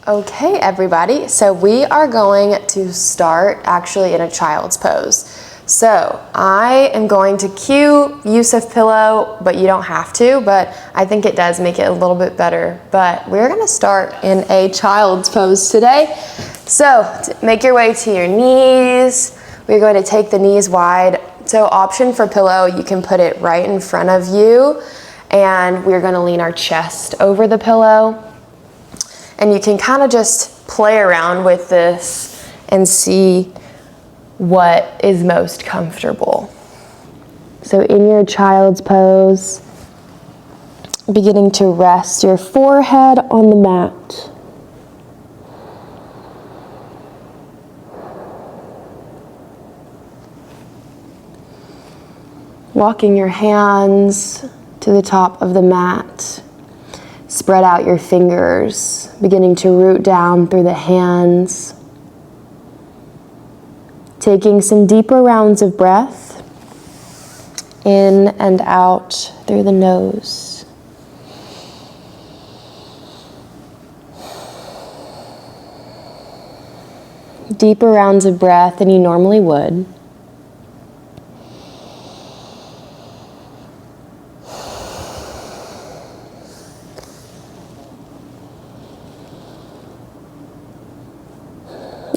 Okay, everybody, so we are going to start actually in a child's pose. So I am going to cue use of pillow, but you don't have to, but I think it does make it a little bit better. But we're gonna start in a child's pose today. So make your way to your knees. We're going to take the knees wide. So option for pillow, you can put it right in front of you, and we're gonna lean our chest over the pillow. And you can kind of just play around with this and see what is most comfortable. So in your child's pose, beginning to rest your forehead on the mat. Walking your hands to the top of the mat. Spread out your fingers, beginning to root down through the hands. Taking some deeper rounds of breath, in and out through the nose. Deeper rounds of breath than you normally would.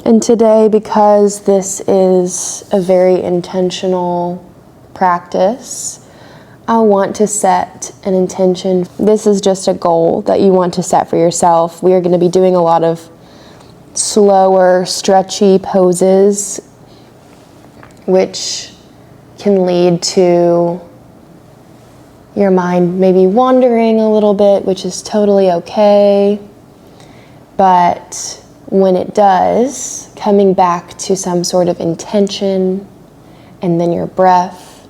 And today, because this is a very intentional practice, I want to set an intention. This is just a goal that you want to set for yourself. We are going to be doing a lot of slower, stretchy poses, which can lead to your mind maybe wandering a little bit, which is totally okay. But when it does, coming back to some sort of intention and then your breath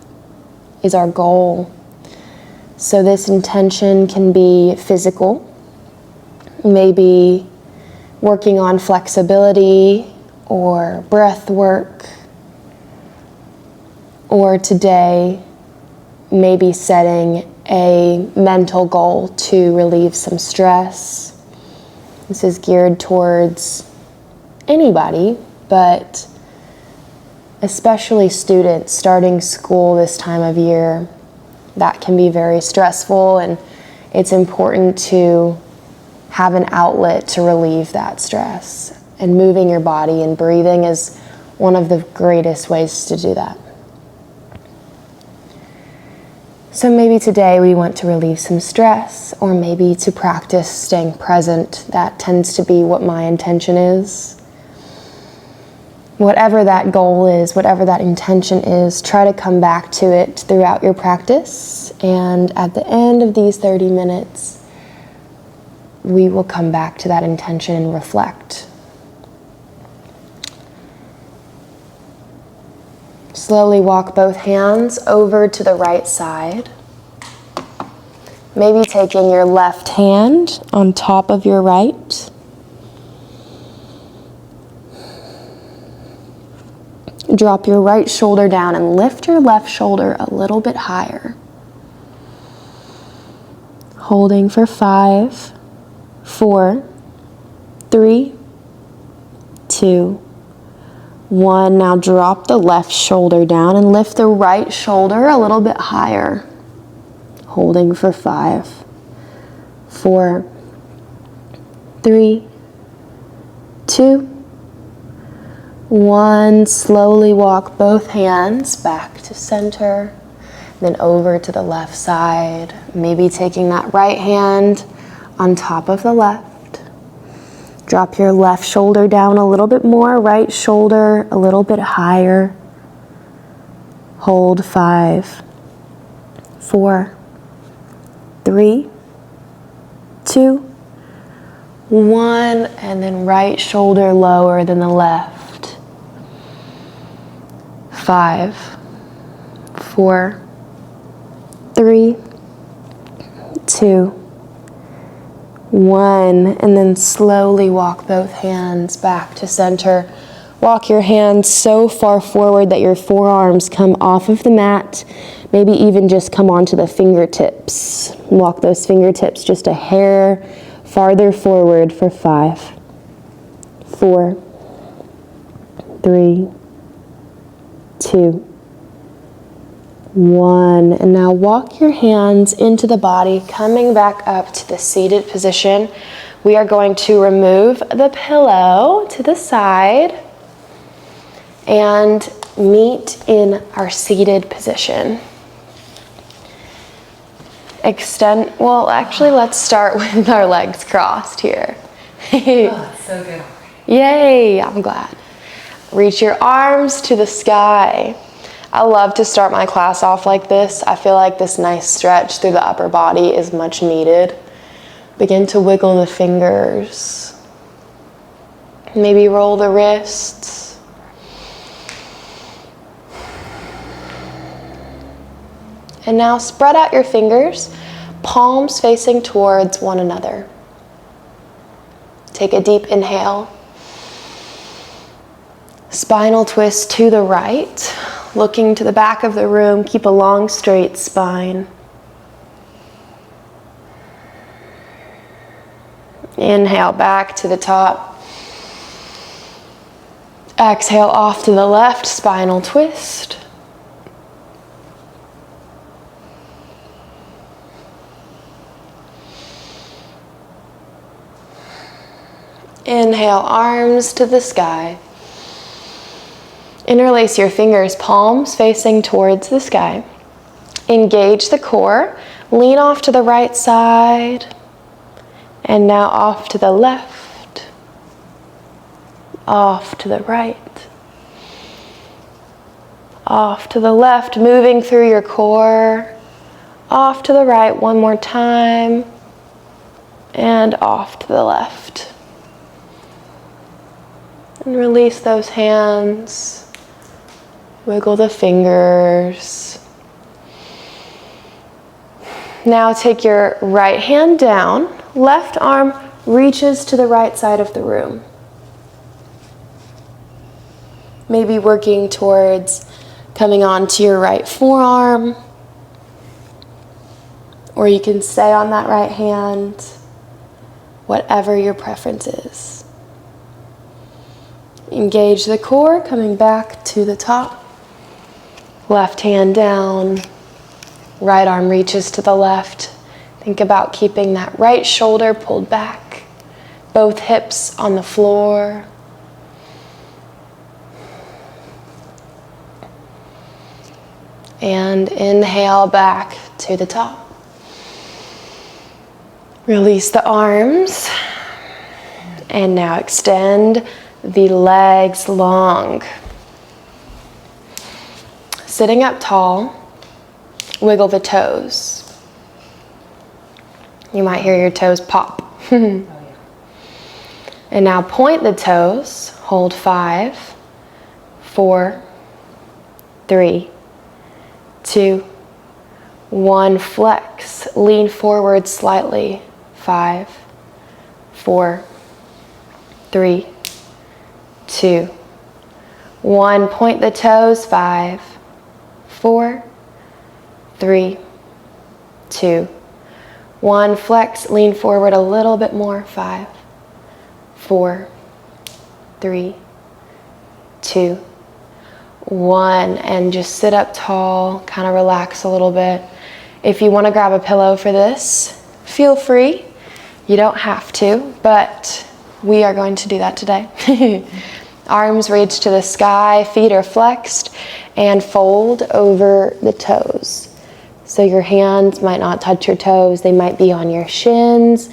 is our goal. So this intention can be physical, maybe working on flexibility or breath work, or today maybe setting a mental goal to relieve some stress. This is geared towards anybody, but especially students starting school this time of year. That can be very stressful, and it's important to have an outlet to relieve that stress. And moving your body and breathing is one of the greatest ways to do that. So maybe today we want to relieve some stress, or maybe to practice staying present. That tends to be what my intention is. Whatever that goal is, whatever that intention is, try to come back to it throughout your practice. And at the end of these 30 minutes, we will come back to that intention and reflect. Slowly walk both hands over to the right side. Maybe taking your left hand on top of your right. Drop your right shoulder down and lift your left shoulder a little bit higher. Holding for 5, 4, 3, 2, 1. Now drop the left shoulder down and lift the right shoulder a little bit higher. Holding for 5, 4, 3, 2, 1. Slowly walk both hands back to center, then over to the left side. Maybe taking that right hand on top of the left. Drop your left shoulder down a little bit more, right shoulder a little bit higher. Hold 5, 4, 3, 2, 1, and then right shoulder lower than the left. 5, 4, 3, 2, 1, and then slowly walk both hands back to center. Walk your hands so far forward that your forearms come off of the mat, maybe even just come onto the fingertips. Walk those fingertips just a hair farther forward for 5, 4, 3, 2, 1. And now walk your hands into the body, coming back up to the seated position. We are going to remove the pillow to the side and meet in our seated position. Extend, well, actually, let's start with our legs crossed here. Oh, it's so good. Yay, I'm glad. Reach your arms to the sky. I love to start my class off like this. I feel like this nice stretch through the upper body is much needed. Begin to wiggle the fingers. Maybe roll the wrists. And now spread out your fingers, palms facing towards one another. Take a deep inhale. Spinal twist to the right, looking to the back of the room. Keep a long, straight spine. Inhale back to the top. Exhale off to the left, spinal twist. Inhale, arms to the sky. Interlace your fingers, palms facing towards the sky. Engage the core. Lean off to the right side. And now off to the left. Off to the right. Off to the left, moving through your core. Off to the right one more time. And off to the left. And release those hands. Wiggle the fingers. Now take your right hand down. Left arm reaches to the right side of the room. Maybe working towards coming onto your right forearm. Or you can stay on that right hand. Whatever your preference is. Engage the core, coming back to the top. Left hand down, right arm reaches to the left. Think about keeping that right shoulder pulled back, both hips on the floor. And inhale back to the top. Release the arms. And now extend the legs long. Sitting up tall, wiggle the toes. You might hear your toes pop. And now point the toes, hold 5, 4, 3, 2, 1, flex, lean forward slightly, 5, 4, 3, 2, 1, point the toes, 5, 4, 3, 2, 1, flex, lean forward a little bit more, 5, 4, 3, 2, 1, and just sit up tall, kind of relax a little bit. If you want to grab a pillow for this, feel free. You don't have to, but we are going to do that today. Arms reach to the sky, feet are flexed, and fold over the toes. So your hands might not touch your toes, they might be on your shins.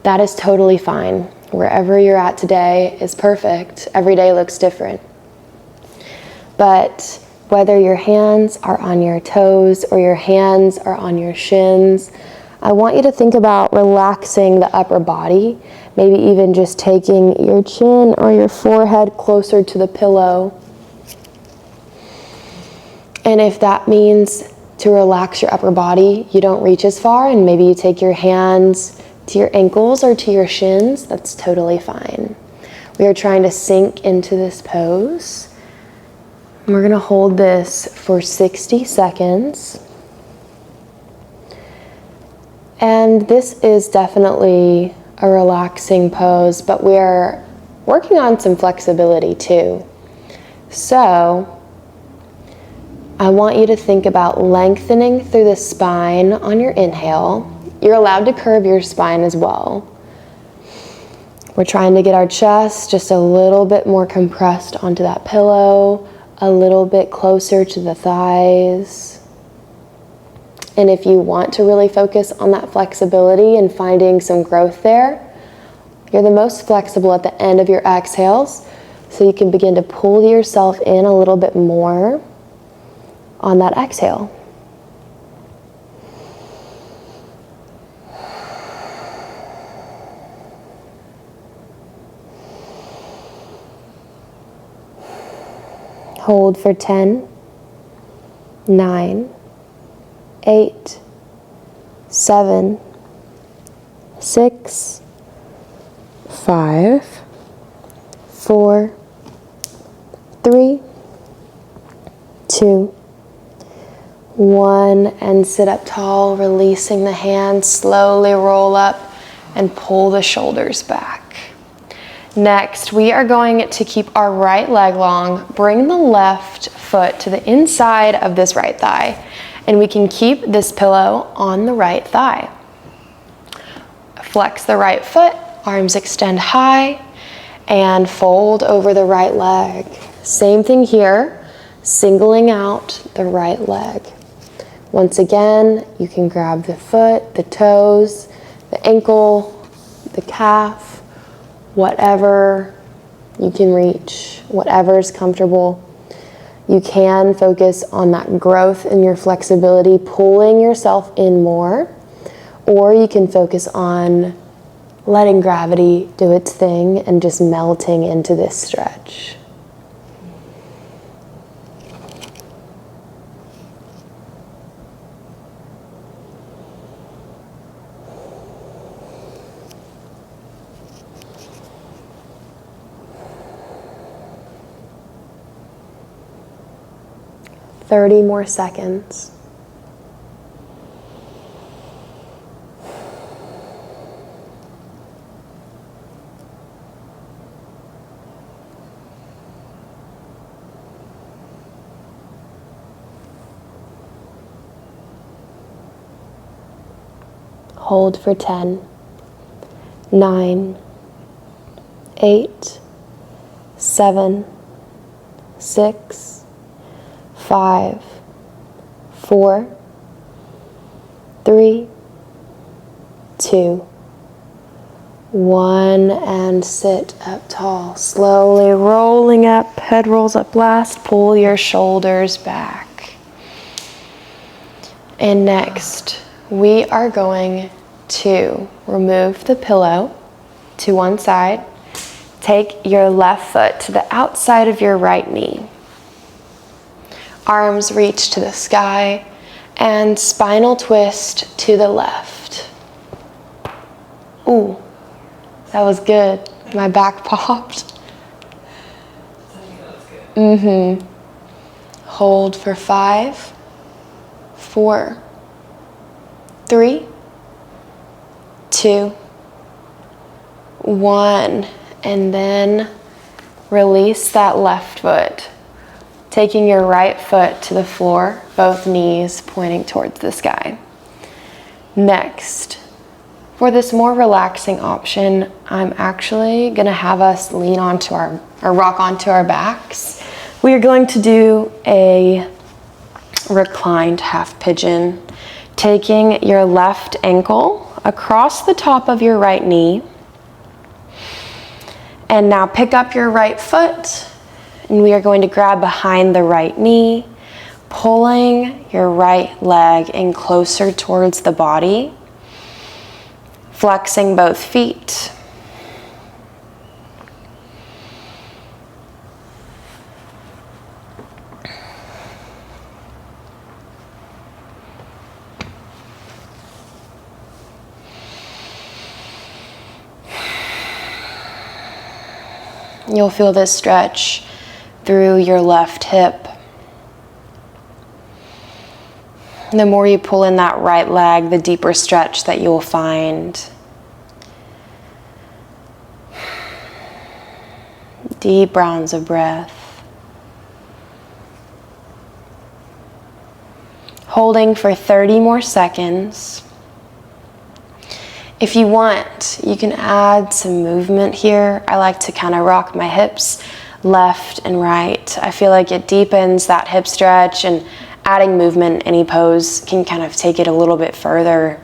That is totally fine. Wherever you're at today is perfect. Every day looks different. But whether your hands are on your toes or your hands are on your shins, I want you to think about relaxing the upper body, maybe even just taking your chin or your forehead closer to the pillow. And if that means to relax your upper body, you don't reach as far, and maybe you take your hands to your ankles or to your shins, that's totally fine. We are trying to sink into this pose. We're going to hold this for 60 seconds. And this is definitely a relaxing pose, but we're working on some flexibility too. So I want you to think about lengthening through the spine on your inhale. You're allowed to curve your spine as well. We're trying to get our chest just a little bit more compressed onto that pillow, a little bit closer to the thighs. And if you want to really focus on that flexibility and finding some growth there, you're the most flexible at the end of your exhales, so you can begin to pull yourself in a little bit more on that exhale. Hold for 10, 9, 8, 7, 6, 5, 4, 3, 2, 1, and sit up tall, releasing the hands. Slowly roll up and pull the shoulders back. Next, we are going to keep our right leg long, bring the left foot to the inside of this right thigh, and we can keep this pillow on the right thigh. Flex the right foot, arms extend high, and fold over the right leg. Same thing here, singling out the right leg. Once again, you can grab the foot, the toes, the ankle, the calf, whatever you can reach, whatever is comfortable. You can focus on that growth in your flexibility, pulling yourself in more, or you can focus on letting gravity do its thing and just melting into this stretch. Thirty more seconds. Hold for 10, 9, 8, 7, 6, 5, 4, 3, 2, 1, and sit up tall. Slowly rolling up, head rolls up last, pull your shoulders back. And next, we are going to remove the pillow to one side. Take your left foot to the outside of your right knee. Arms reach to the sky and spinal twist to the left. Ooh, that was good. My back popped. Hold for 5, 4, 3, 2, 1, and then release that left foot. Taking your right foot to the floor, both knees pointing towards the sky. Next, for this more relaxing option, I'm actually gonna have us lean onto or rock onto our backs. We are going to do a reclined half pigeon, taking your left ankle across the top of your right knee. And now pick up your right foot, and we are going to grab behind the right knee, pulling your right leg in closer towards the body, flexing both feet. You'll feel this stretch through your left hip. The more you pull in that right leg, the deeper stretch that you'll find. Deep rounds of breath. Holding for 30 more seconds. If you want, you can add some movement here. I like to kind of rock my hips left and right. I feel like it deepens that hip stretch, and adding movement in any pose can kind of take it a little bit further.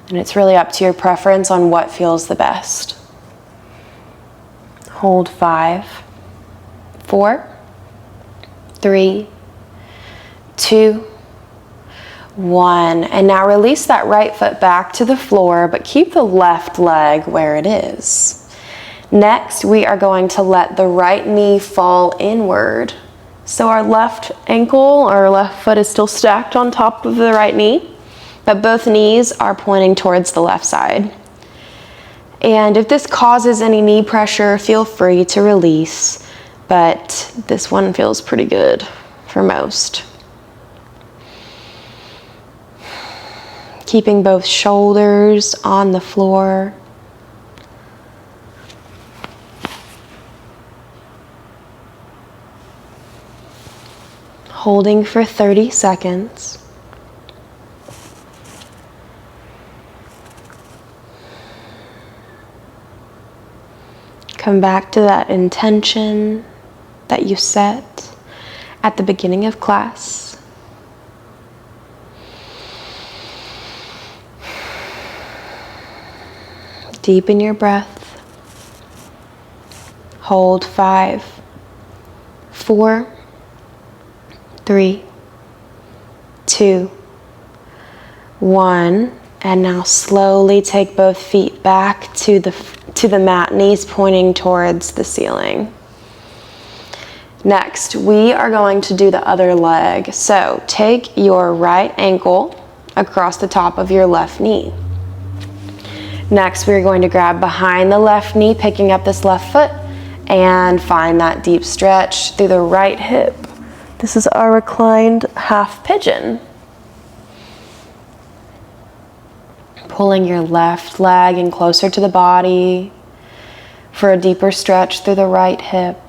And it's really up to your preference on what feels the best. Hold 5, 4, 3, 2, 1. And now release that right foot back to the floor, but keep the left leg where it is. Next, we are going to let the right knee fall inward. So our left ankle or left foot is still stacked on top of the right knee, but both knees are pointing towards the left side. And if this causes any knee pressure, feel free to release, but this one feels pretty good for most. Keeping both shoulders on the floor. Holding for 30 seconds. Come back to that intention that you set at the beginning of class. Deepen your breath. Hold 5, 4, 3, 2, 1. And now slowly take both feet back to the mat, knees pointing towards the ceiling. Next, we are going to do the other leg. So take your right ankle across the top of your left knee. Next, we're going to grab behind the left knee, picking up this left foot, and find that deep stretch through the right hip. This is our reclined half pigeon. Pulling your left leg in closer to the body for a deeper stretch through the right hip.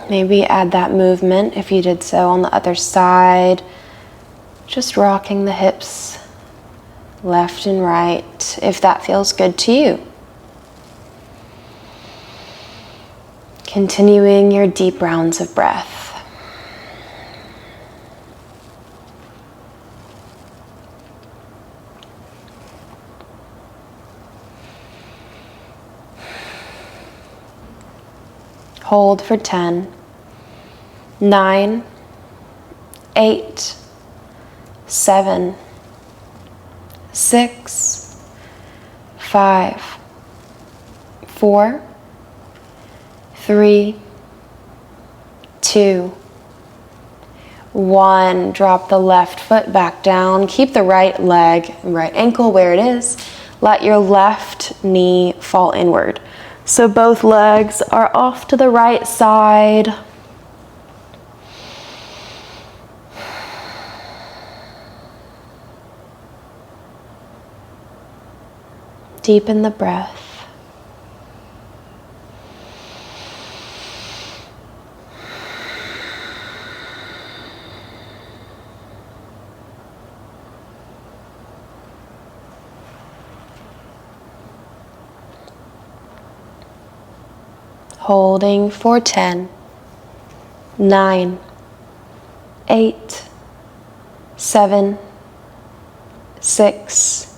Maybe add that movement if you did so on the other side. Just rocking the hips left and right if that feels good to you. Continuing your deep rounds of breath. Hold for 10, 9, 8, 7, 6, 5, 4, 3, 2, 1. Drop the left foot back down. Keep the right leg, right ankle where it is. Let your left knee fall inward. So both legs are off to the right side. Deepen the breath. Holding for 10, 9, 8, 7, 6,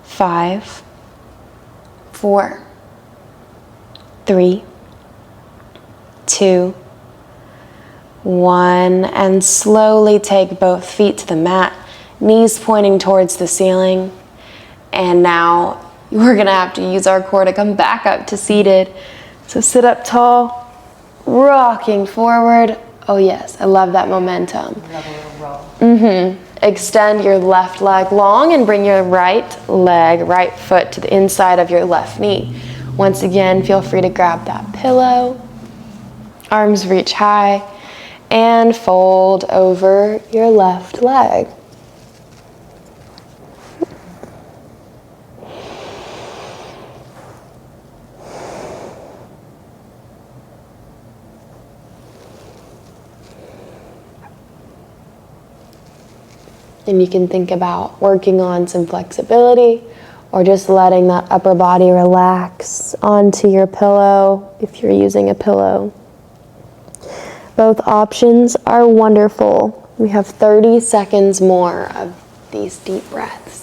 5, 4, 3, 2, 1. And slowly take both feet to the mat, knees pointing towards the ceiling. And now we're gonna have to use our core to come back up to seated. So sit up tall, rocking forward. Oh yes, I love that momentum. Love a little roll. Extend your left leg long and bring your right leg, right foot to the inside of your left knee. Once again, feel free to grab that pillow. Arms reach high. and fold over your left leg. And you can think about working on some flexibility or just letting that upper body relax onto your pillow if you're using a pillow. Both options are wonderful. We have 30 seconds more of these deep breaths.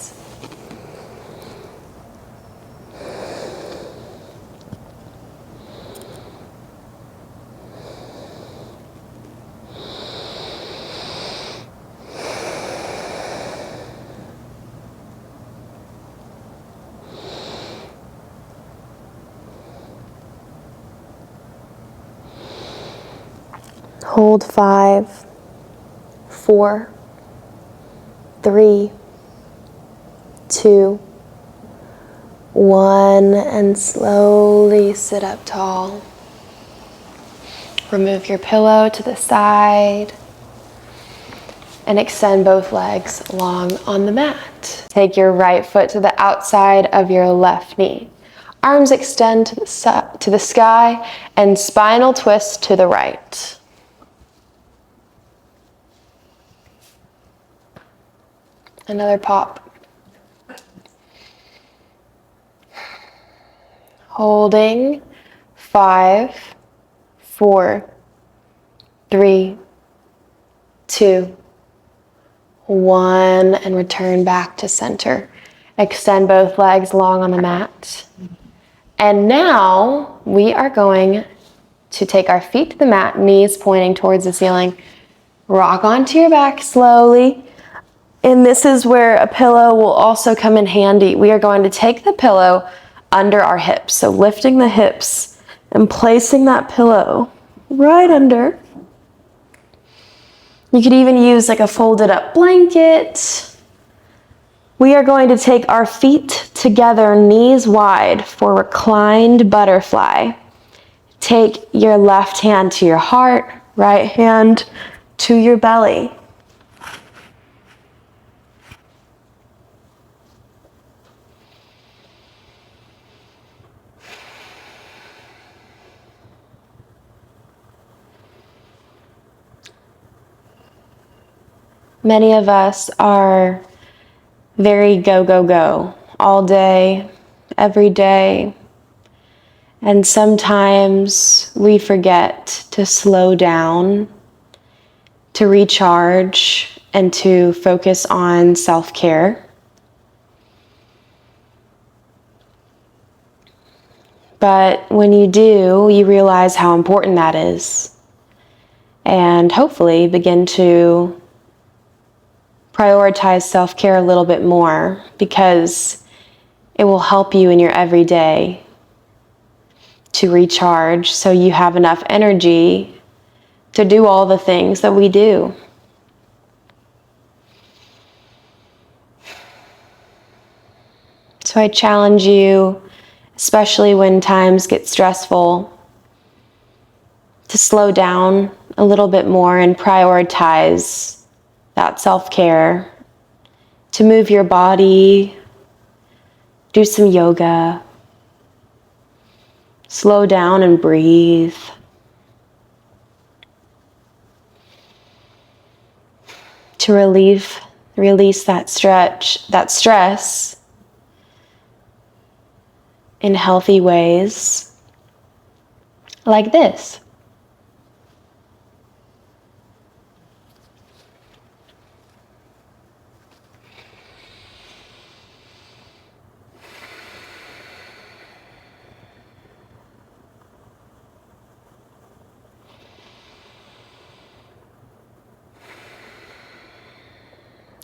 Hold 5, 4, 3, 2, 1, and slowly sit up tall. Remove your pillow to the side and extend both legs long on the mat. Take your right foot to the outside of your left knee. Arms extend to the sky and spinal twist to the right. Another pop. Holding 5, 4, 3, 2, 1, and return back to center. Extend both legs long on the mat. And now we are going to take our feet to the mat, knees pointing towards the ceiling. Rock onto your back slowly. And this is where a pillow will also come in handy. We are going to take the pillow under our hips. So lifting the hips and placing that pillow right under. You could even use like a folded up blanket. We are going to take our feet together, knees wide for reclined butterfly. Take your left hand to your heart, right hand to your belly. Many of us are very go, go, go all day, every day. And sometimes we forget to slow down, to recharge, and to focus on self-care. But when you do, you realize how important that is. And hopefully begin to prioritize self-care a little bit more, because it will help you in your everyday to recharge so you have enough energy to do all the things that we do. So I challenge you, especially when times get stressful, to slow down a little bit more and prioritize that self-care, to move your body, do some yoga, slow down and breathe. To release that stress in healthy ways, like this.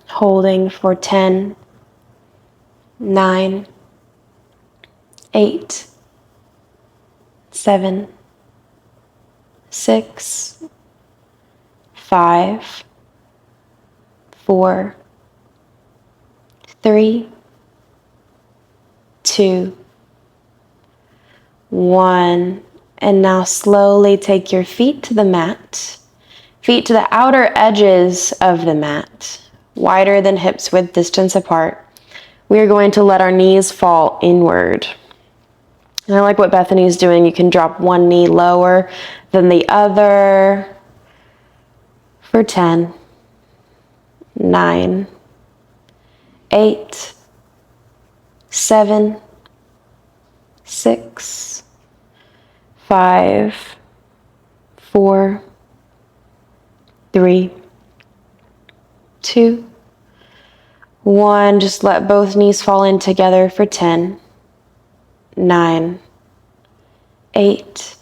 Holding for 10, 9, 8, 7, 6, 5, 4, 3, 2, 1. And now slowly take your feet to the mat. Feet to the outer edges of the mat, wider than hips width distance apart. We are going to let our knees fall inward. And I like what Bethany's doing. You can drop one knee lower than the other for 10, 9, 8, 7, 6, 5, 4, 3, 2, 1. Just let both knees fall in together for 10, 9, 8,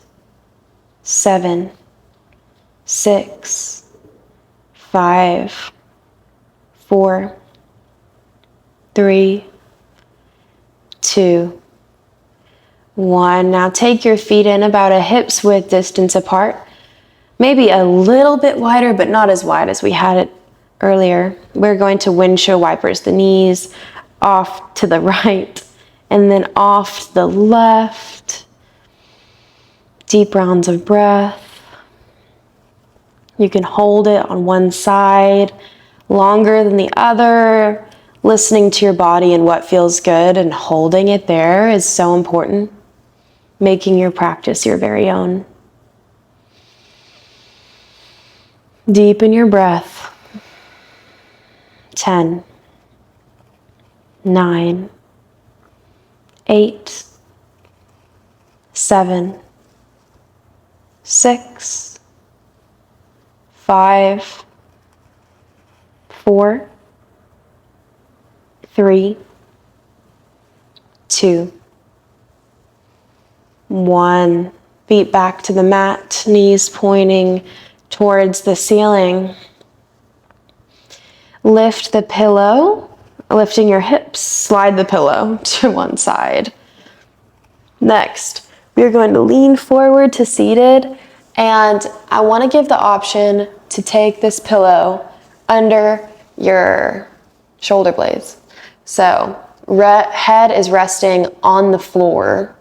7, 6, 5, 4, 3, 2, 1. Now take your feet in about a hip's width distance apart. Maybe a little bit wider, but not as wide as we had it earlier. We're going to windshield wipers the knees off to the right and then off to the left. Deep rounds of breath. You can hold it on one side longer than the other. Listening to your body and what feels good and holding it there is so important. Making your practice your very own. Deepen your breath. 10, 9, 8, 7, 6, 5, 4, 3, 2, 1. Feet back to the mat, knees pointing towards the ceiling. Lift the pillow, lifting your hips, slide the pillow to one side. Next, we are going to lean forward to seated, and I want to give the option to take this pillow under your shoulder blades. So, head is resting on the floor.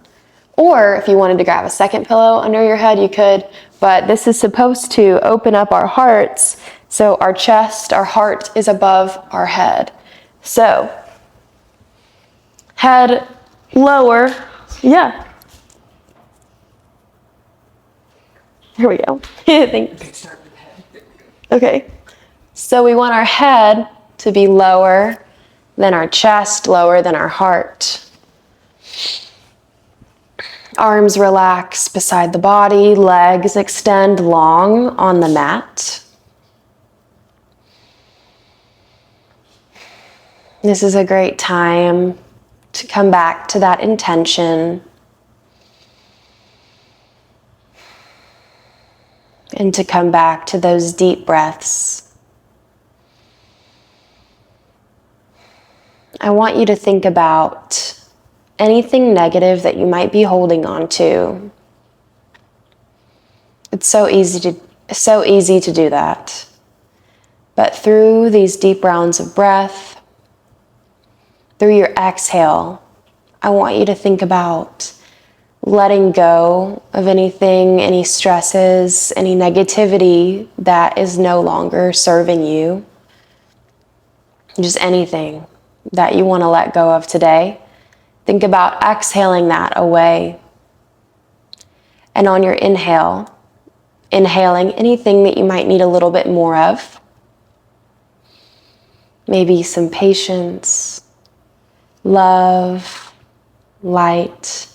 Or if you wanted to grab a second pillow under your head, you could, but this is supposed to open up our hearts, so our chest, our heart is above our head. So, head lower, yeah. Here we go. Thanks. Okay, so we want our head to be lower than our chest, lower than our heart. Arms relax beside the body, legs extend long on the mat. This is a great time to come back to that intention and to come back to those deep breaths. I want you to think about anything negative that you might be holding on to. It's so easy to do that. But through these deep rounds of breath, through your exhale, I want you to think about letting go of anything, any stresses, any negativity that is no longer serving you. Just anything that you want to let go of today. Think about exhaling that away. And on your inhale, inhaling anything that you might need a little bit more of. Maybe some patience, love, light,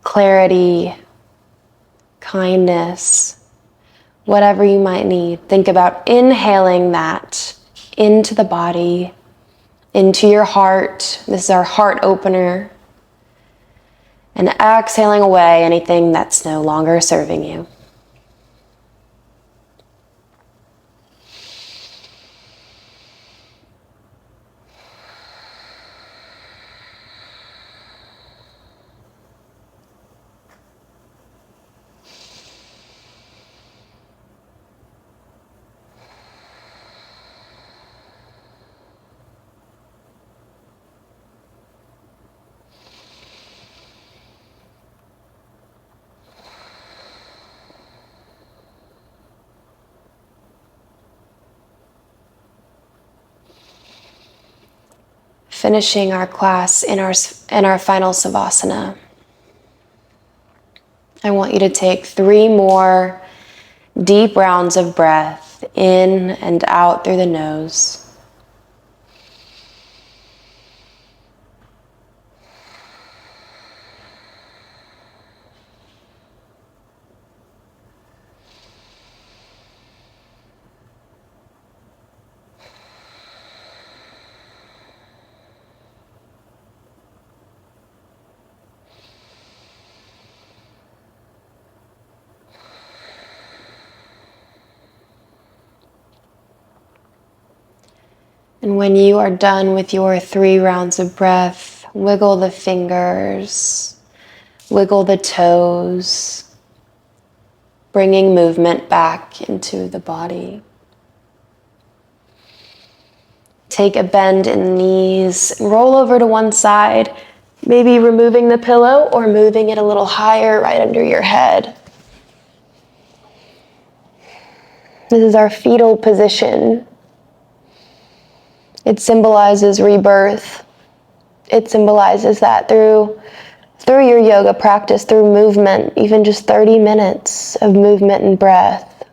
clarity, kindness, whatever you might need. Think about inhaling that into the body, into your heart. This is our heart opener. And exhaling away anything that's no longer serving you. finishing our class in our final savasana. I want you to take 3 more deep rounds of breath in and out through the nose. And when you are done with your 3 rounds of breath, wiggle the fingers, wiggle the toes, bringing movement back into the body. Take a bend in the knees and roll over to one side, maybe removing the pillow or moving it a little higher right under your head. This is our fetal position. It symbolizes rebirth. It symbolizes that through your yoga practice, through movement, even just 30 minutes of movement and breath,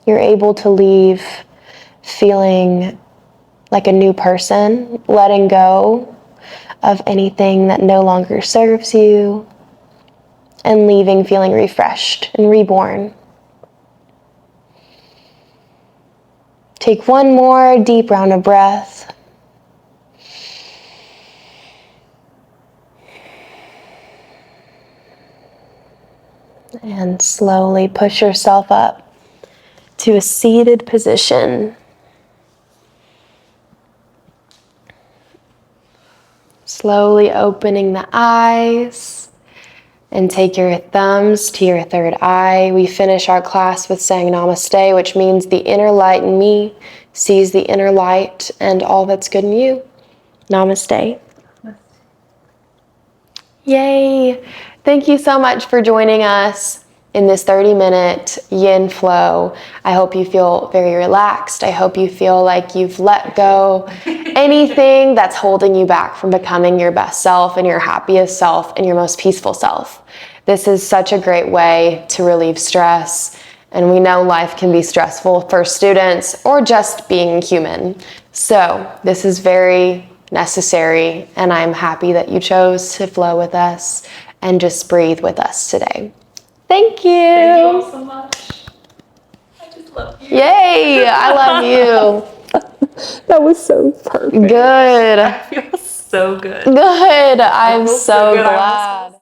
you're able to leave feeling like a new person, letting go of anything that no longer serves you, and leaving feeling refreshed and reborn. Take one more deep round of breath. And slowly push yourself up to a seated position. Slowly opening the eyes and take your thumbs to your third eye. We finish our class with saying namaste, which means the inner light in me sees the inner light and all that's good in you. Namaste. Yay! Thank you so much for joining us in this 30-minute yin flow. I hope you feel very relaxed. I hope you feel like you've let go anything that's holding you back from becoming your best self and your happiest self and your most peaceful self. This is such a great way to relieve stress. And we know life can be stressful for students or just being human. So this is very necessary, and I'm happy that you chose to flow with us and just breathe with us today. Thank you. Thank you all so much. I just love you. Yay, I love you. That was so perfect. Good. I feel so good. Good. I'm feel so good. glad.